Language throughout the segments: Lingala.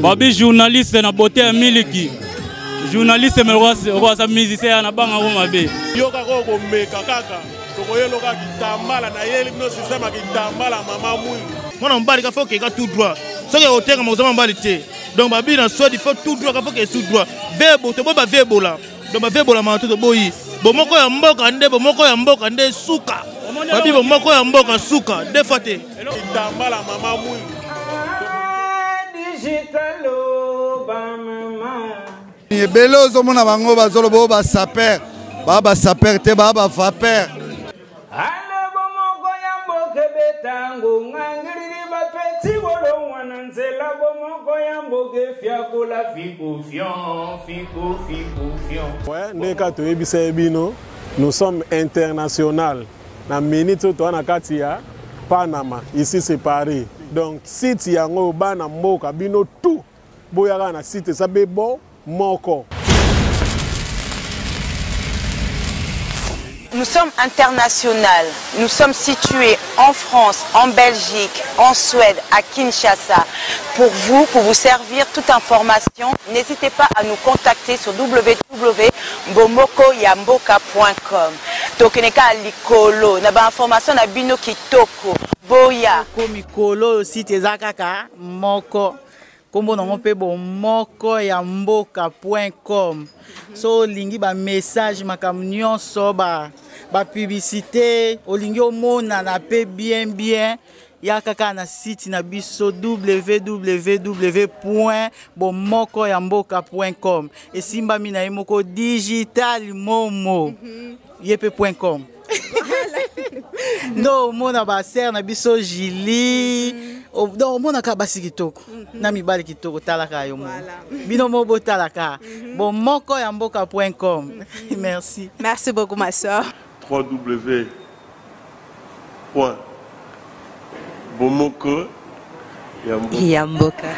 Babi journaliste na beauté ya miliki. Journaliste me roi sa musicien na banga ko mabe. Yoka ko ko meka kaka. Tokoyelo ka kitambala na yeli no système kitambala mama mui. Mwana mbali ka faut que tout droit. Soki otenga mozama mbali te. Donc babi na soit il faut tout droit ka faut que tout droit. Vebo to boba vebo la. Donc ba vebo la ma to boyi. Bomoko ya mboka nde bomoko ya mboka nde suka. Babi bomoko ya mboka suka defate. Kitambala mama mui. Digitalo ba mama. Ebele ozomona bango bazolobo ba saper. Ba saper te ba vaper. Ala bomoko ya mboke betango ngangiri ba peti wolo wananzela bomoko ya mboke fiakola fiku fion. Ouais, ndeka to ebisa ebino, nous sommes international. Na minute to na kati ya Panama, ici c'est Paris. Donc site yango bana mboka bino tout boyaka na site sabe bo moko. Nous sommes international. Nous sommes situés en France, en Belgique, en Suède, à Kinshasa. Pour vous servir toute information, n'hésitez pas à nous contacter sur www.bomokoyamboka.com. Tokeneka likolo, na ba information na bino kitoko. Boya. Mikolo site ezakaka moko. Kombo nango pe bomokoyamboka.com. So lingi ba message makam nyonso ba publicité olingi omona na pe bien ya kaka na site na biso www.bomokoyamboka.com. Esimba mina yemoko digital momo yepe.com. No mona ba ser na biso Jili do mona ka basi kitoko na mibali kitoko talaka yo mo bino mo botalaka bomokoyamboka.com. Merci beaucoup ma soeur. www.bomokoyamboka.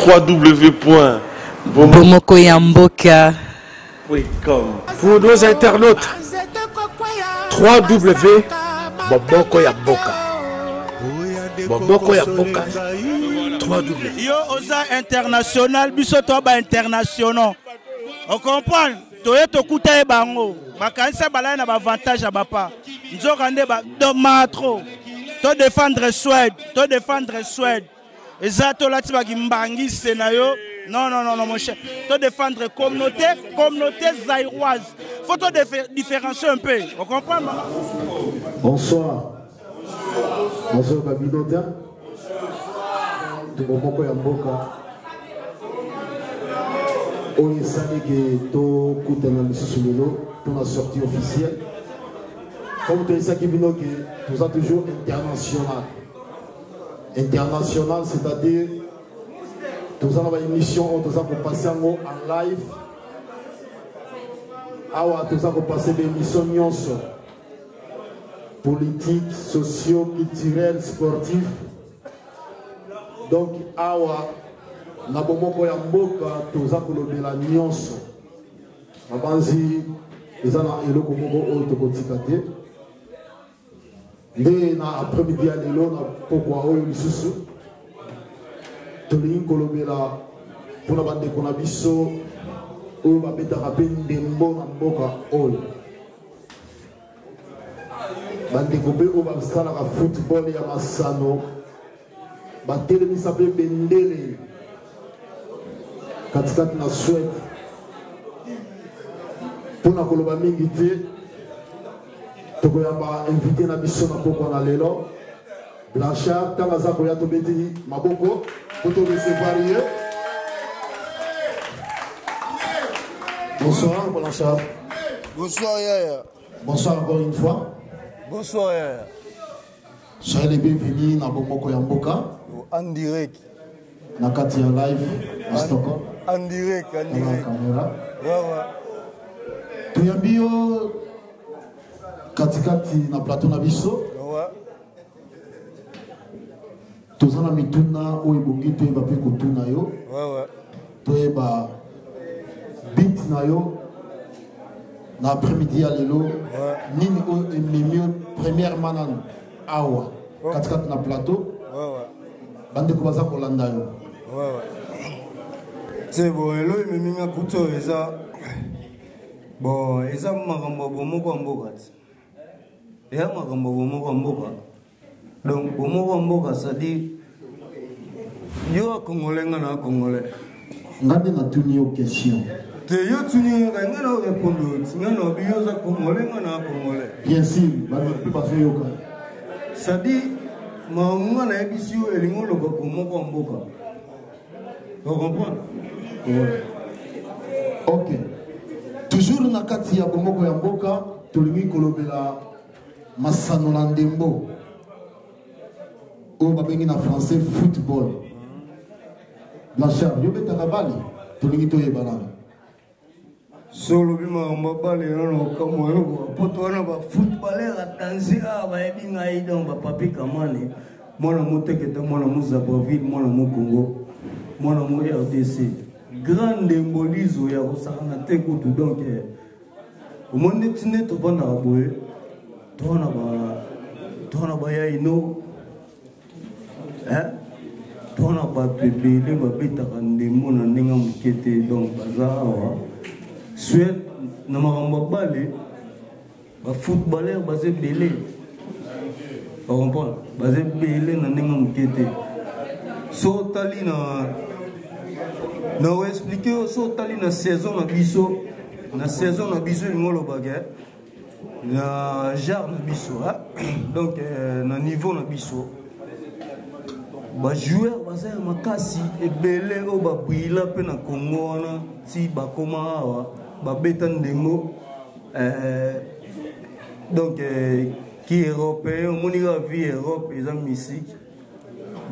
www.bomokoyamboka.com. Pour nos internautes, www.bomokoyamboka. Bomokoyamboka. Yo oza international biso to ba international. On comprend? Toye to kuta e bango. Bakanisa balai na ba avantage à bapa. Nzoka nde ba do matro. To défendre Suède. Ezato lati ba kimbangi senayo. Non, mon cher. To défendre communauté zaïroise. Faut te différencier un peu. On comprend? Bonsoir. Bonsoir, Babinota. De Bomokoyamboka. On est salé que tout coûte un ami sous le lot pour la sortie officielle. Comme tu sais que nous sommes toujours international. International, c'est-à-dire nous avons une mission, nous avons passé en live. Nous avons passé des missions politiques, socio-culturelles, sportives. Donc, awa, na bomoko ya mboka, toza kolobe la nyonso. Mabanzi, eza na eloko moko oyo tokotika te. Nde na après-midi ya lelo na pokwa oyo lisusu. Tolingi kolobela mpona bandeko na biso oyo babetaka mpe ndembo na mboka oyo. Bandeko mpe oyo basalaka football ya masano batelemisa mpe bendele katikati na Suède. Mpona koloba mingi te tokoyamba invité na biso na pokwa na lelo Blanchard ntango aza koya tobeti maboko po torecevoir ye. Bonsoir Blanchard. Bonsoir Yaya. Bonsoir encore une fois. Bonsoir Yaya. Soyez les bienvenus dans Bomokoyamboka. En direct. Na kati ya live à Stockholm. En direct. Na caméra. Ouais. Tuyambi yo katikati na plateau na biso. Ouais. Tozana mituna oyo bongi to eba pe kotuna yo. Ouais. To eba beat na yo na après-midi ya lelo. Nini oyo ememi première manan awa katikati na plateau. Ouais. Bandeko baza kolanda yo. Ouais. C'est bon, et là, il m'a mis un couteau, et ça. Bon, et ça m'a remboursé beaucoup en boca. Et ça m'a remboursé beaucoup en boca. Donc, beaucoup en boca, ça dit. Yo a Congolais, ngana Congolais. Ngade na tuni aux questions. Te yo tuni ngana répondre. Ngana biyo za Congolais, ngana Congolais. Bien sûr, ba peut pas faire yoka. Ça dit, ma ngana ebisio elingo loba komoko en boca. Vous comprenez? Ok. Toujours na kati ya bomoko ya mboka, tolingi kolobela masano na ndembo. O babengi na français football. Blanchard, yo betaka bali, tolingi toyebana. Solo bima mbabale nono kamo yo poto wana ba footballeur atanzia ba ebinga idon ba papi kamane. Mwana muteketa mwana Muzabaville, mwana Mukongo. Mwana mo RDC grande embolizo ya kosakana te kutu donc omonde tine tobanda boye tona ba ya ino tona ba pebele ba betaka ndembo na ndenga mukete donc baza awa Suède na makambo bale ba footballeur baze belé on comprend baze belé na ndenga mukete so tali na expliquer so tali na saison na biso ngolo bagay na jar na biso donc na niveau na biso ba joueur baza makasi ebele o ba bwila pe na Congo wana ti ba koma awa ba beta ndemo donc qui européen moni la vie Europe eza musique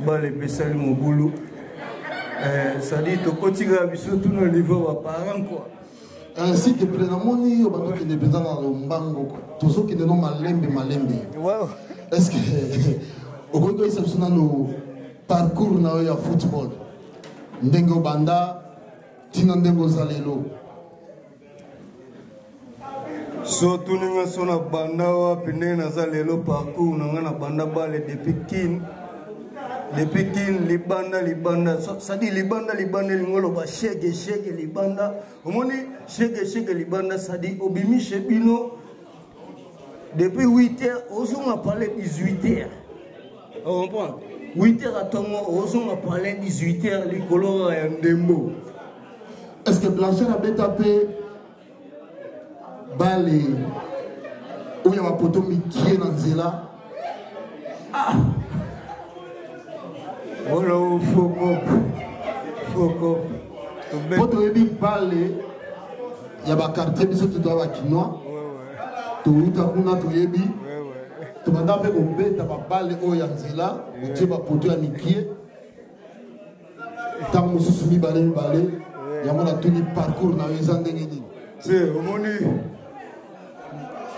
ba le pesali mobulu ça dit to kotiga biso tout le niveau wa parents quoi ainsi que pleinement ni au bando qui ne besoin dans le mbango tous ceux qui ne non malembe wow est-ce que au gogo isa suna no parcours na ya football ndengo banda tina ndengo zalelo so tuninga sona banda wa pene na zalelo parcours na ngana banda bale depuis kin libanda ça dit libanda lingolo ba shege libanda omoni shege libanda ça dit obimi chebino depuis 8h ozonga parler 18h on comprend 8h atongo ozonga parler 18h likolo ya ndembo est-ce que Blanchard a betapé bale oya mapoto mikie na nzela Voilà, Foko. Votre ébi parle, il y a un quartier qui est dans la Kinois. Tu as un autre ébi. Tu vas d'abord au bête, tu vas parler au Yanzela. Tu vas porter un niquier. Tu as un souci balé. Il y a un tout parcours dans les années. C'est au moment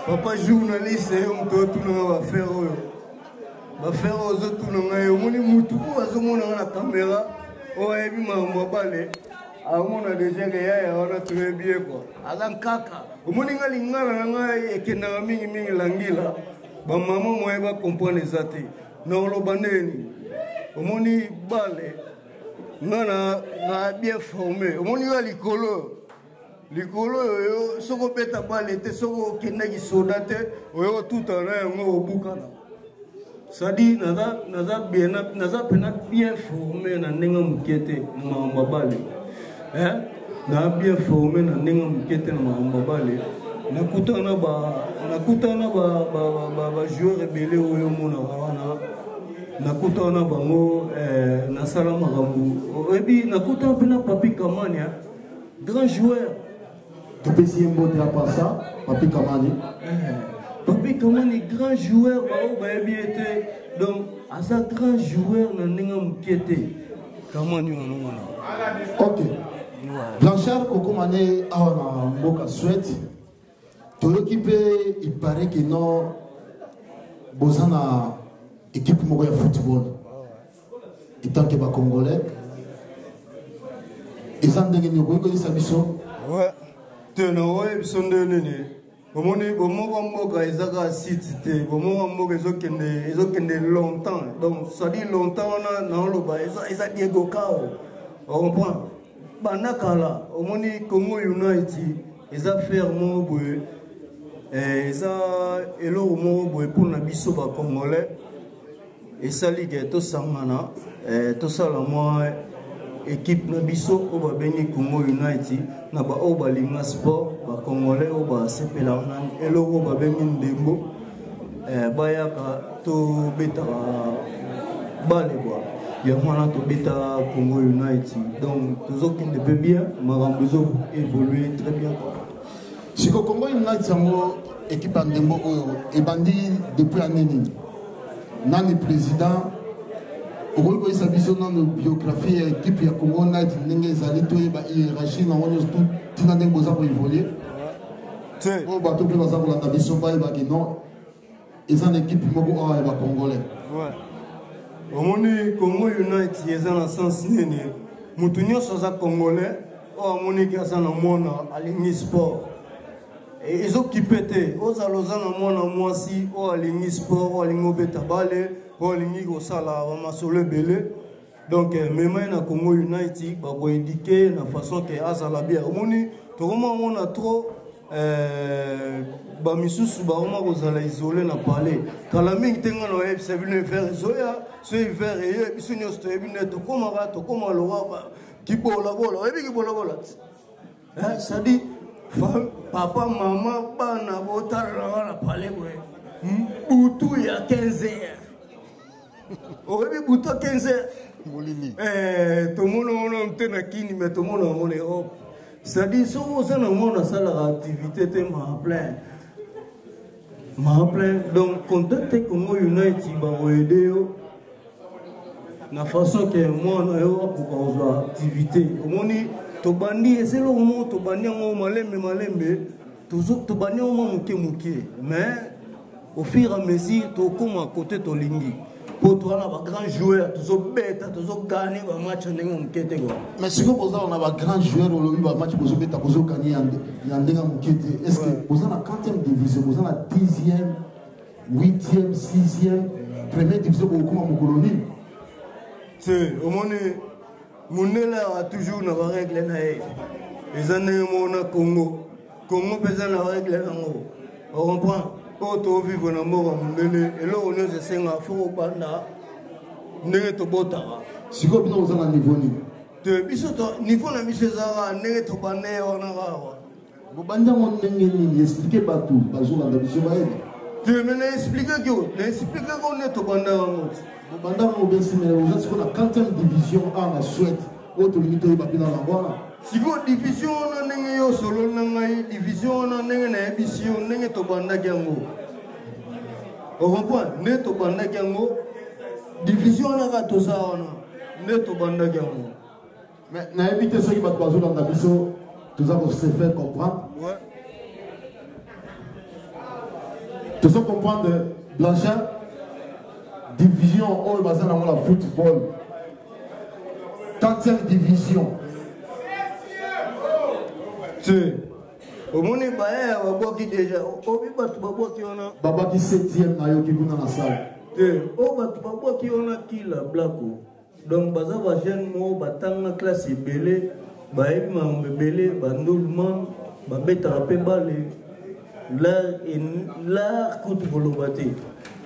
papa journaliste, on peut tout le monde faire. Va faire aux autres au moni mutu azomona na caméra o ebi mambo bale amona déjà que ya ona très bien quoi azan kaka o moni ngalingala nga ekena mingi langila ba mama moye ba comprendre zati na lo bandeni o moni bale ngana na bien formé o moni ga likolo yo soko beta bale te soko kenaki soda te o tout ana ngo bukana. Ça dit, naza bien formé na nenga mukete na mbabale. Na bien formé na nenga mukete na mbabale. Nakutana ba joueur rebelle oyo mona wana. Nakutana bango na sala makambu. Ebi nakutana pena Papi Kamani, grand joueur. Tu peux essayer de à ça, Papi Kamani. Papi Kamani grand joueur donc à ça grand joueur na nenga mukete Kamani wana. OK. Blanchard Kokomane a na mboka Suède. To équipe il paraît que non bozana équipe moko ya football. Étant que ba congolais. Et ça ndenge ni ko sa biso. Ouais. Teno ouais biso ndene. Omoni bomoko mboka ezaka site te bomoko mboka ezokende longtemps donc ça dit longtemps na loba eza Diego Cao on comprend banakala omoni Congo United eza faire mo boye eza eloko mo boye pour na biso ba congolais esali ke to sangana to sala mo équipe na biso o ba bengi Congo United na ba o ba linga sport ba congolais o ba sepela na eloko ba bengi ndembo bayaka to beta bale boa ya mwana to beta Congo United donc toujours qui ne peut bien marambezo évoluer très bien quoi. Si le Congo United sango équipe en ndembo et bandi depuis année ni nani président au ko isabiso na no biographie équipe ya Congo United ndenge ezali to ba hiérarchie na wono tout tina ndembo za ko évoluer c'est o bato pe baza ko landa biso ba ba ki non ils ont une équipe moko a ba congolais ouais. Omoni Congo United eza na sens nini mutu nyonso za congolais o amoni ki aza na mona alingi sport et ils occupé te ozaloza na mona mwasi o alingi sport o alingi obeta bale o alingi kosala ba masolo ebele donc mema na Congo United ba ko éduquer na façon que azala bien omoni tokoma mona trop ba misusu ba oma kozala isolé na palais kala mingi tenga no yeb se bine faire zoya so hiver et biso nyos to ebine to koma loa ki bola ebi ki bola ça dit papa maman bana botala na palais boy butu ya 15h o ebi butu 15h molini to mono mtena kini mais to mono on Europe. C'est-à-dire, si vous avez une activité, donc, contactez Congo United pour aider la façon que moi, on a pour avoir activité. To bandi, c'est le moment, to bandi, on malembe, toujours, to bandi, on mouké. Mais, au fur et à mesure, to comme à côté de l'Ingi. Pour toi, on a un grand joueur, toujours bête, toujours gagné un match en Mukete. Mais si vous avez un grand joueur, on a un match pour gagner en Mukete. Est-ce que vous avez la 4e division, vous avez la 10e, 8e, 6e, première division pour vous colonie? C'est, au moment où Mounela a toujours une règle. Les années où Congo, Congo peut avoir une règle. On comprend? Oto vivre na mort mundele elo on se senga fo banda ndenge to bota siko bino za na niveau ni de biso to niveau na biso za ndenge to bande ona rawa bo banda mon ndenge ni expliquer batu bazo banda biso ba ele de me expliquer ko ne to banda mo bo banda mo besi mais vous êtes sur la 4e division en Suède auto limite ba bina na bwana siko division na ndenge yo solo na ngai division na ndenge na emission ndenge to banda kyango o comprend ne to banda kyango division na ka to saona ne to banda kyango mais na éviter ceux qui va bazo dans la biso tout ça pour se faire comprendre ouais tout ça comprendre Blanchard division all basé dans la football 4e division. Au monde baye baboki déjà o bi batu baboki ona babaki 7e na yo kibuna na salle o batu baboki ona kila blako donc baza ba jeune mo batanga classe belé baye mambe belé bandulman babeta pe balé la coup de volobate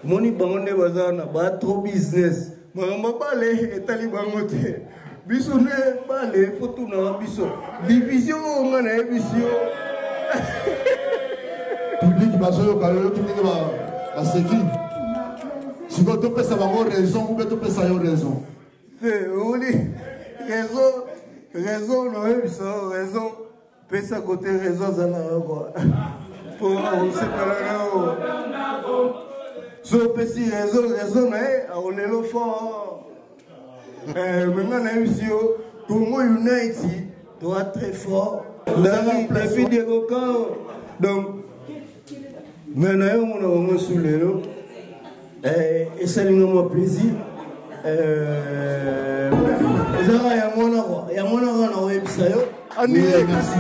moni bangonde bazana ba trop business mama balé etali bangote biso ne balé fotu na biso division on na émission public bazoyo kalo ki ndenge ba seki siko to pesa bango raison ou to pesa yo raison c'est oni raison no émission raison pesa côté raison za na quoi pour on se parler so pesi raison na on le fort maintenant na émission Congo United doit très fort dans la vidéo donc maintenant on a sous le lot et ça nous fait plaisir il y a mon website merci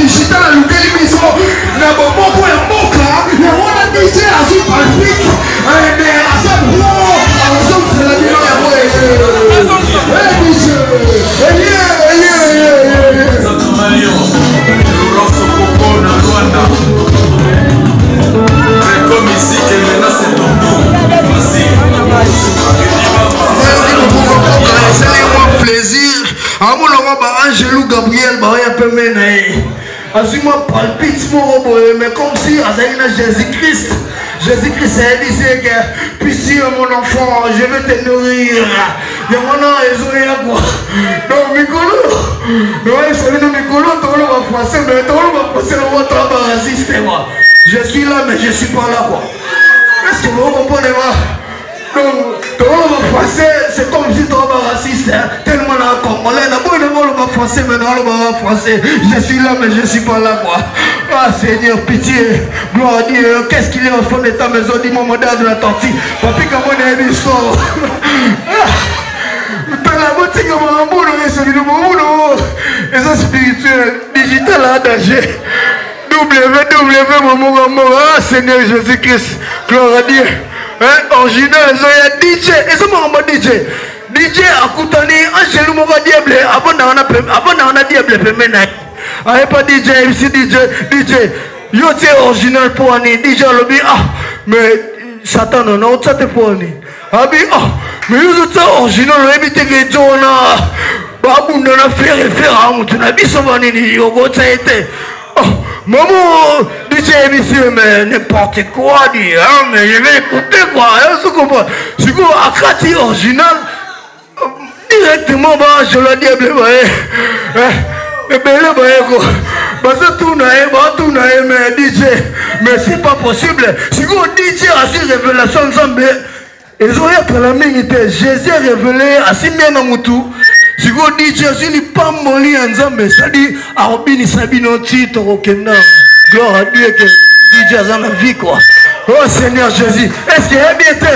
digital alukeli biso na bomoko ya mboka yango na DJ azwi palpite ende aza bro azomsela bino yango Lorenzo Coco na Rwanda. Comme ici, Kemena c'est ton tour. Vas-y. C'est un plaisir. Amo longo ba Angelou Gabriel ba ya pemena e. Azuma palpite mon mais comme si azalina Jésus-Christ. Jésus-Christ a dit que puissi mon enfant, je vais te nourrir. Et maintenant, ils ont rien quoi. Donc, Mikolo, ils sont venus Mikolo, tout le monde va passer, mais tout le monde va passer le monde va résister moi. Je suis là, mais je ne suis pas là quoi. Est-ce que vous comprenez moi? Donc, tout le monde va passer, c'est comme si tout le monde va racister. Tellement là, congolais, d'abord le monde va passer, maintenant le monde va passer. Je suis là, mais je ne suis pas là quoi. Ah Seigneur, pitié, gloire à Dieu. Qu'est-ce qu'il y a au fond de ta maison? Dis-moi, mon dad de la tortille. Papi, comment on est mis sort? Dans la boutique, on va en boulot, et celui de mon boulot. Et ça, spirituel, digital à danger. www. Ah Seigneur Jésus-Christ, gloire à Dieu. Original, ils ont DJ. Ils sont en mode DJ. DJ a coutani, Angelou Mova Diable. Avant on a Diable, ah, pas DJ, MC DJ, yo c'est original pour Annie, DJ lobby, ah, mais Satan non, non, ça te pour Annie. Ah, mais yo c'est original, lobby te que Jonah, babu non a fait référence, tu n'as pas sauvé ni yo, ça a été. Oh, maman, DJ MC, mais n'importe quoi, dit, hein, mais je vais écouter quoi, hein, ce qu'on voit. C'est quoi, Akati original, directement, bah, je l'ai dit, mais DJ, mais c'est pas possible. Si vous DJ a su révélation Nzambe, ils ont été la minute. Jésus a révélé à Simien Namutu. Si vous DJ a su ni pas moli Nzambe, ça dit Arobini Sabino Tito Okena. Gloire à Dieu que DJ a dans la vie quoi. Oh Seigneur Jésus, est-ce qu'il a bien été?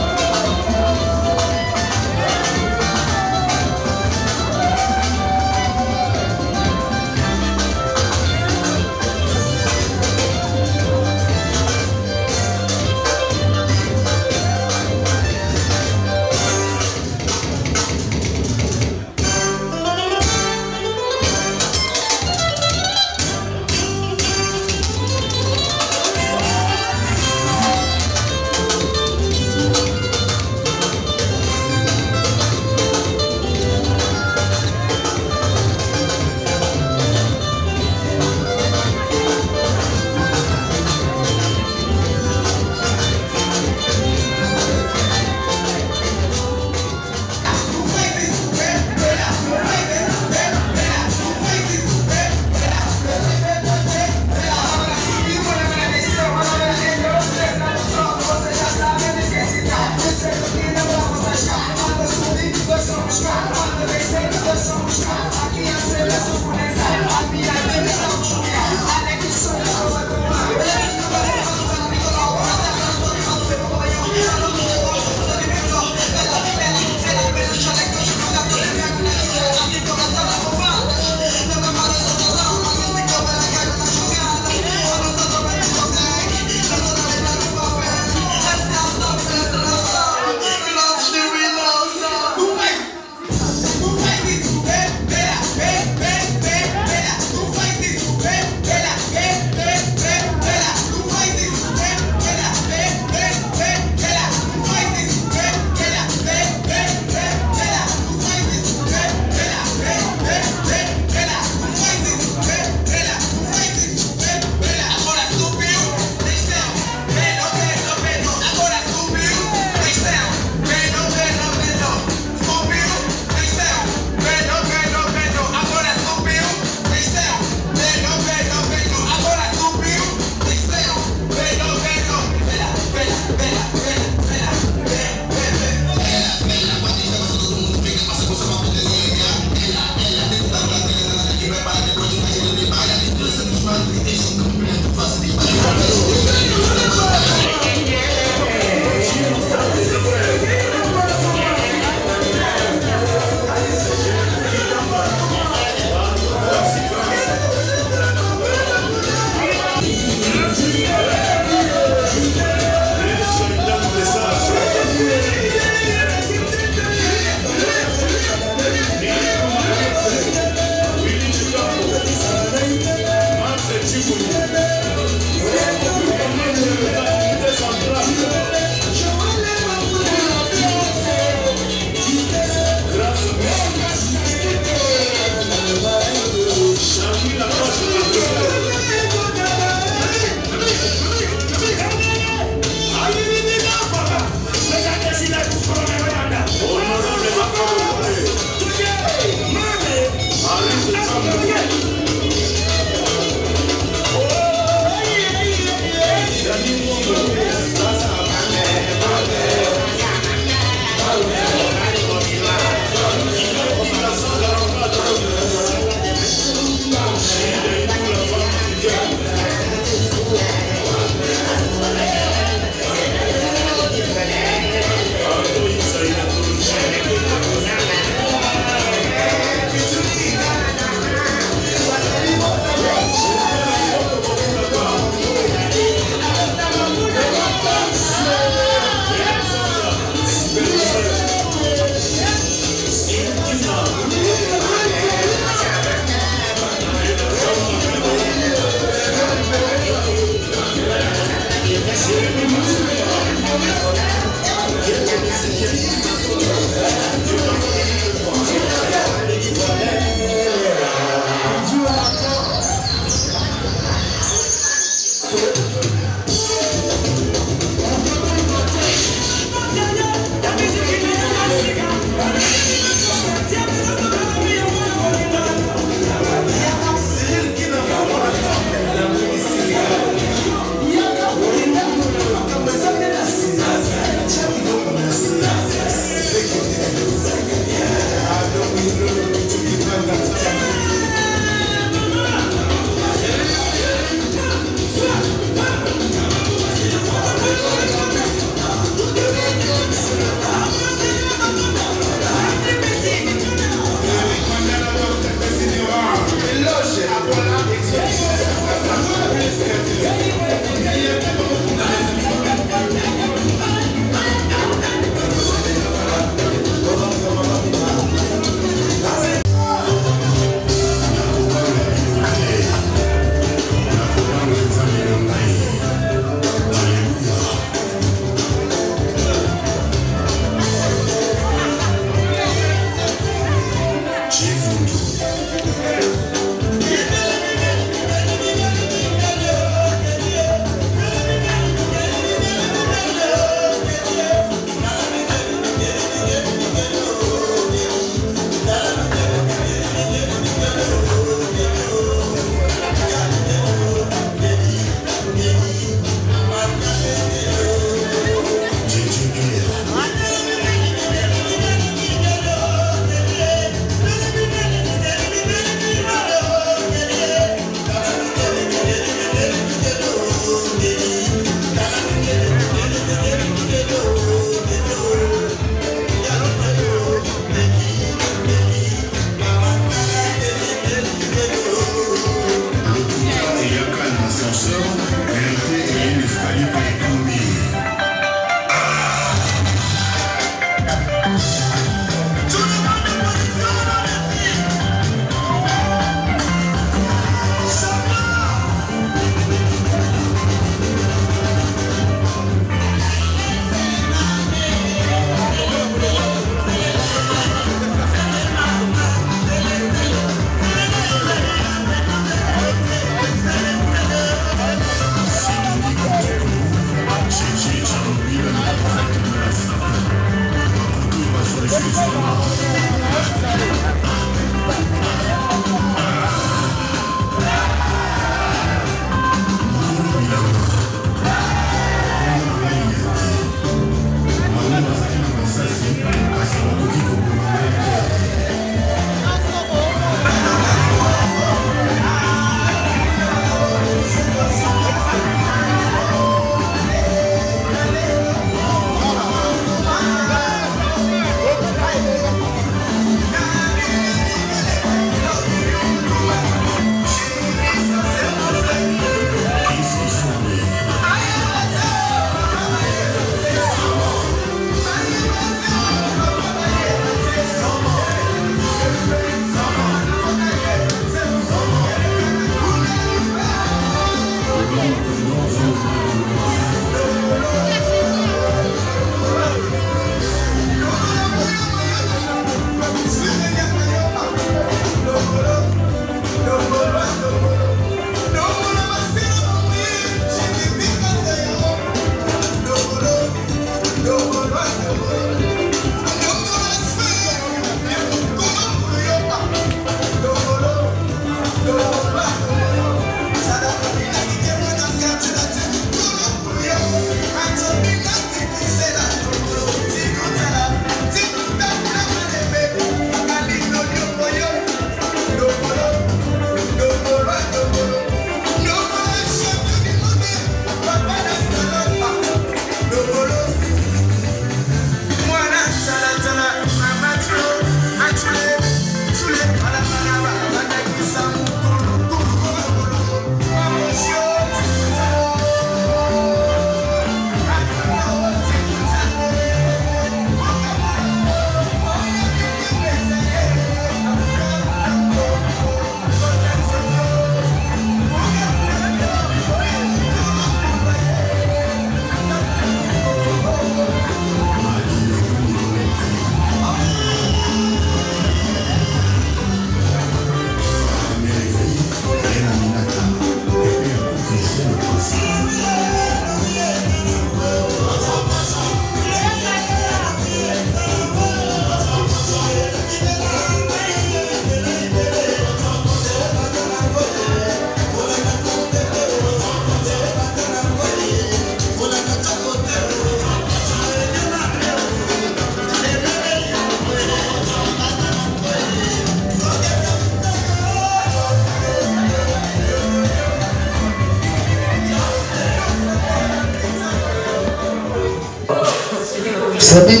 C'est-à-dire,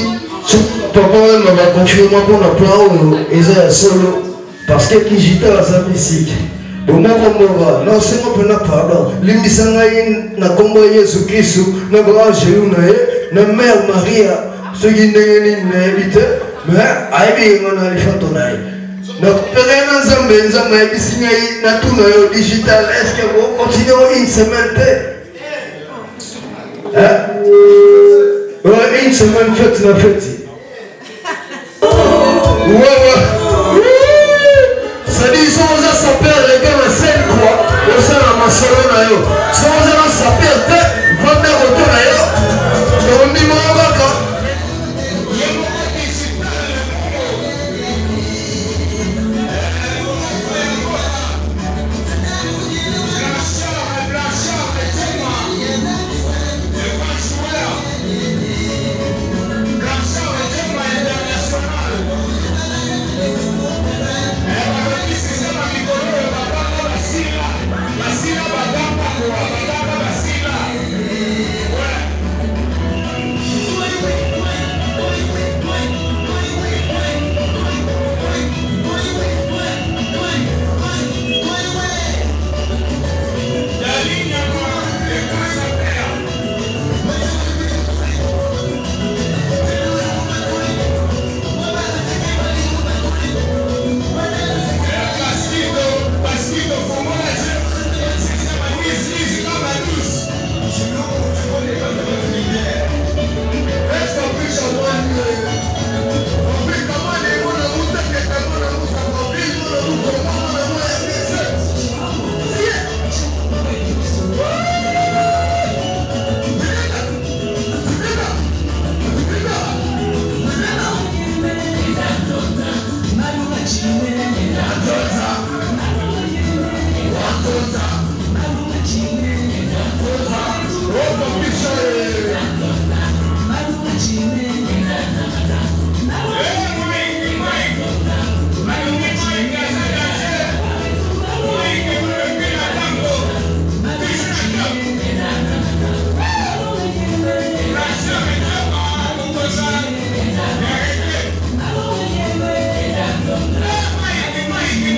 papa m'a confié moi pour le plan et ça solo parce que digital à sa musique. Bon, moi, non, c'est moi qui pardon. L'indisanga na combo Yesu Christ, na grand Jésus na mère Maria, ce qui n'est pas mais aïe on a les fantonailles. Donc, prenons Zambé, Bissignaï, na tout le digital. Est-ce que vous continuez une semaine? Ouais, une semaine fête la fête. Ouais. Ça dit, si on a sa père, les gars, la scène quoi. On s'en a ma salon. Si on a sa père, va venir au tour d'ailleurs. On dit, mon baka.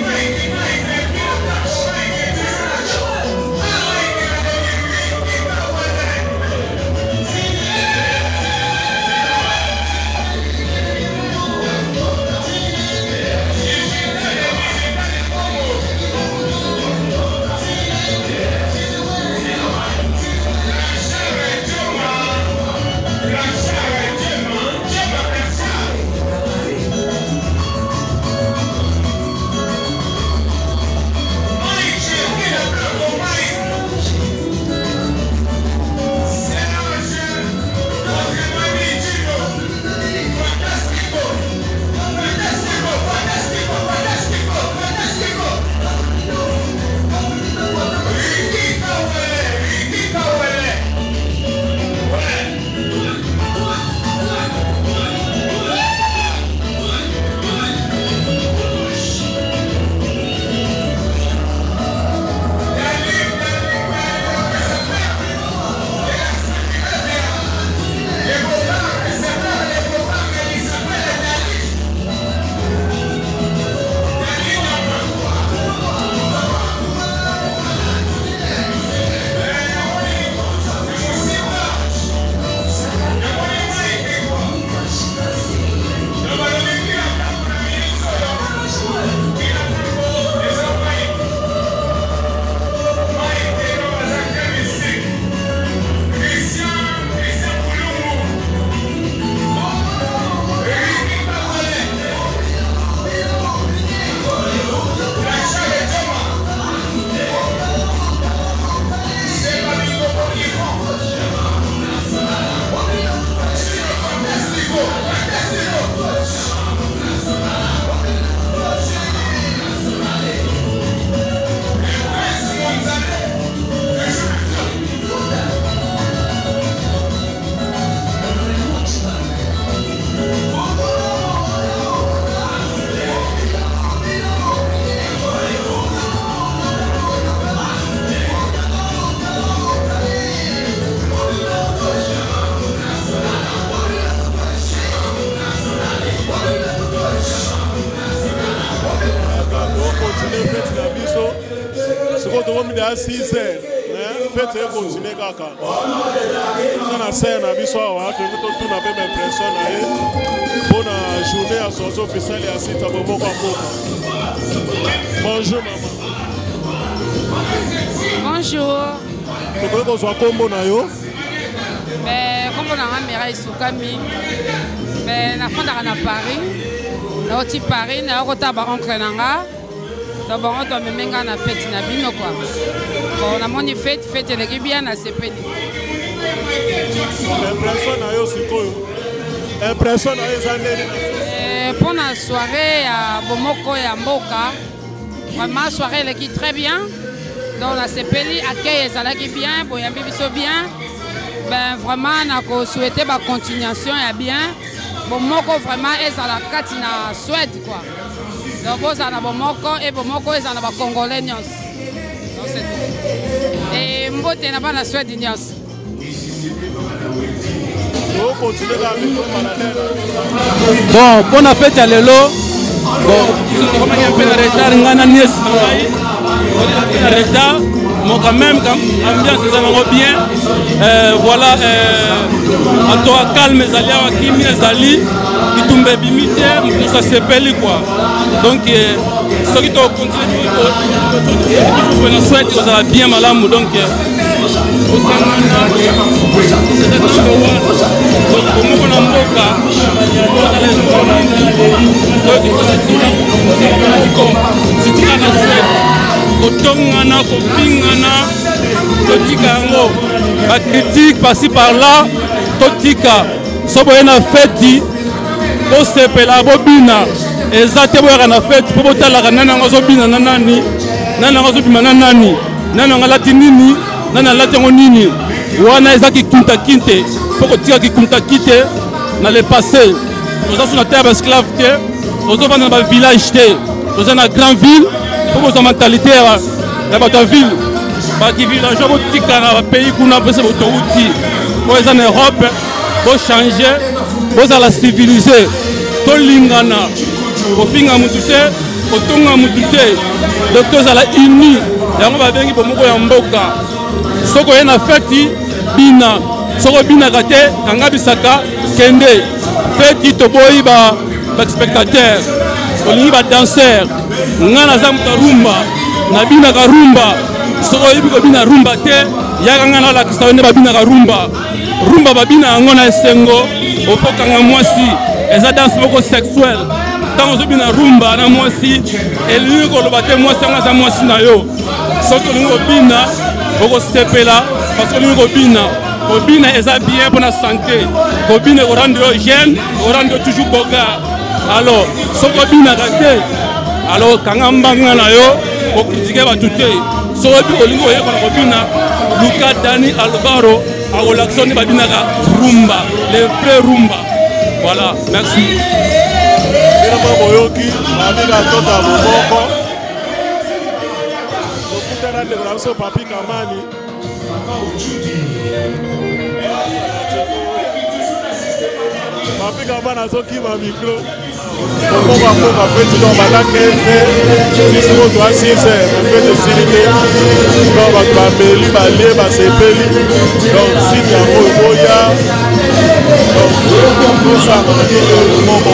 Mike. tokomi à 6 heures. Fête est continuée kaka. Ça na scène na biso awa to na pe impression na ye. Bonne journée à son officiel et à site à Bomoko Mboka. Bonjour maman. Bonjour. Toko ko so kombo na yo. Mais kombo na Mera Isukami. Mais na fondaka na Paris. Na oti Paris na kota ba oncle nanga. Donc bon, on me met en fête na bino quoi. Bon, on a mon fête les bien na sepeli. Impression na yo sikoyo. Impression na yo zaneli. Pour la soirée à Bomoko et à Mboka, vraiment soirée elle qui très bien. Donc la sepeli accueil ça qui bien, boyambi biso bien. Ben vraiment on a souhaité la continuation et bien. Bomoko vraiment est à la carte na Suède quoi. Donc, vous avez Bomoko et Bomoko est en Congolais. Et Mbote n'a pas la Suède. Bon, bonne fête à l'élo. Bon, comme il y a un peu de retard, il y a un retard. Mais quand même, l'ambiance est bien. Voilà, en toi calme, les alliés, qui tombent bimite, ça s'appelle quoi. Donc, ceux qui ont continué, ils souhaitent que ça va bien malade. Donc, kotongana kopingana totika yango bakritike pasi par là totika so boye na feti bosepela bobina eza te boyaka na feti mpo botalaka nani yango azobina na nani nani yango azobima na nani nani yango alati nini nani alati yango nini wana eza kikuntakinte mpo kotika kikuntakite na le passé toza so na terre ya basclave te tozovanda na bavillage te toza na grand ville pour sa mentalité ya bato ya ville baki villageois botikana bapays kuna mpese botouti po eza na Europe bochange bozala civilisé tolingana kofinga mutu te kotonga mutu te donc tozala uni yango babengi bomoko ya mboka soko oye na feti bina soko obinaka te kanga bisaka kende feti toboyi baspectateur olingi badanser nga naza moto rumba nabinaka rumba soko oyebi kobina rumba te yaka nga nalakisa yo nde babinaka rumba rumba babina yango na esengo ofokanga mwasi eza danse moko sexuelle ntango ozobina rumba na mwasi elingi koloba te mwasi yango aza mwasi na yo soki olingi kobina okosepela parce olingi kobina kobina eza bien mpona santé kobina ekorande yo jeune ekorande yo toujours bogar alors soki obinaka te alors kanga mbanga na yo okritike bato te soki olingi oyekana kobina Luka Dani Alvaro akolakisa nde babinaka rumba le vrai rumba. Voilà, merci. boyoki babika tota bomoko okutana ndeko na biso Papi Kamani Papi Kamani azokima micro bomoko akoka feti donc bata 15 jusqu'au 6 heures bafete esilite donc bato bameli balie basepeli donc site yango eboya donc tosanga moko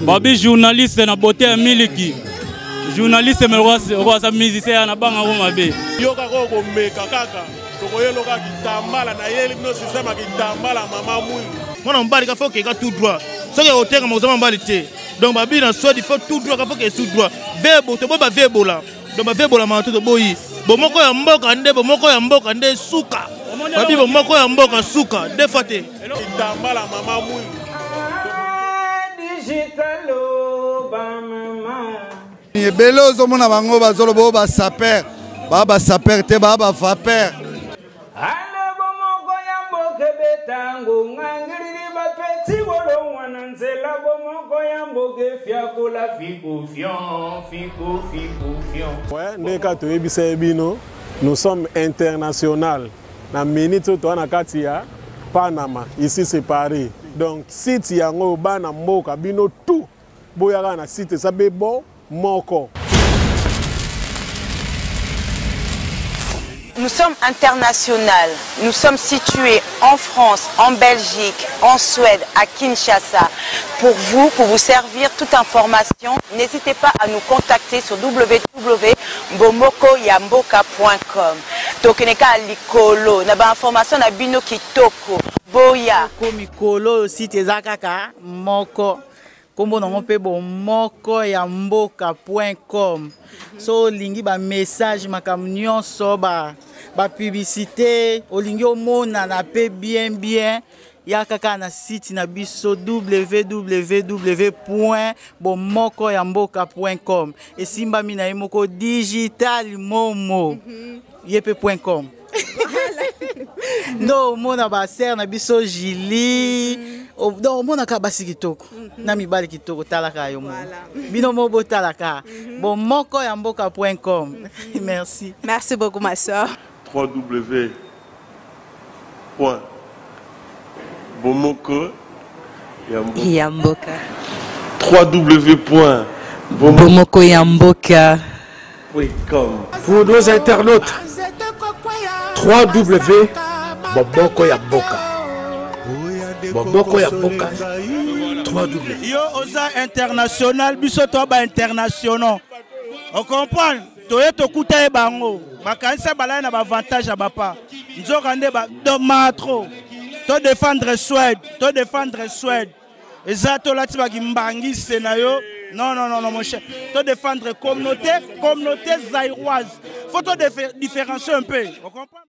Babi journaliste na beauté ya miliki. Journaliste mais roi sa musicien na banga ko mabe. Yo ka ko meka kaka. To yelo ka kitambala na yeli no système kitambala mama mwingi. Mwana mbali ka faut que ka tout droit. Soki otenga mozama mbali te. Donc babi na soit il faut tout droit ka faut que tout droit. Verbo to boba verbo là. Donc ba verbo la manto to boyi. Bomoko ya mboka nde bomoko ya mboka nde suka. Babi bomoko ya mboka suka defate. Kitambala mama mwingi. Digitalo ba mama. Ebele ozomona bango bazoloba ba saper. Ba saper te ba faper. Ale bomoko ya mboke betango ngangiri bapeti bolo wana nzela bomoko ya mboke fiakola fion. Ouais, ndeka toyebisa ebino, nous sommes international. Na minute to na kati ya Panama, ici c'est Paris. Donc site yango bana mboka bino tout boyaka na site ça bebo moko. Nous sommes international. Nous sommes situés en France, en Belgique, en Suède, à Kinshasa. Pour vous servir toute information, n'hésitez pas à nous contacter sur www.bomokoyamboka.com. Donc, neka likolo, na ba information na bino kitoko, boya. Komikolo site zakaka moko. Kombo nango pe bomokoyamboka.com. So lingi ba message makam nyonso ba publicité olingi omona na pe bien ya kaka na site na biso www.bomokoyamboka.com. Esimba mina yemoko digital momo yepe.com. No mona ba ser na biso Jili do mona ka basi kitoko na mibali kitoko talaka yo mo bino mo botalaka bomokoyamboka.com. Merci beaucoup ma soeur. www.bomokoyamboka. www.bomokoyamboka.com. Pour nos internautes, www.bomokoyamboka. Bomokoyamboka. Yo oza international biso to ba international. On comprend? Toye to kuta e bango. Makanisa balai na ba avantage bapa. Nzoka nde ba do matro. To défendre Suède. Ezato lati ba kimbangi senayo. Non, mon cher. To défendre communauté zaïroise. Faut to différencier un peu. On comprend?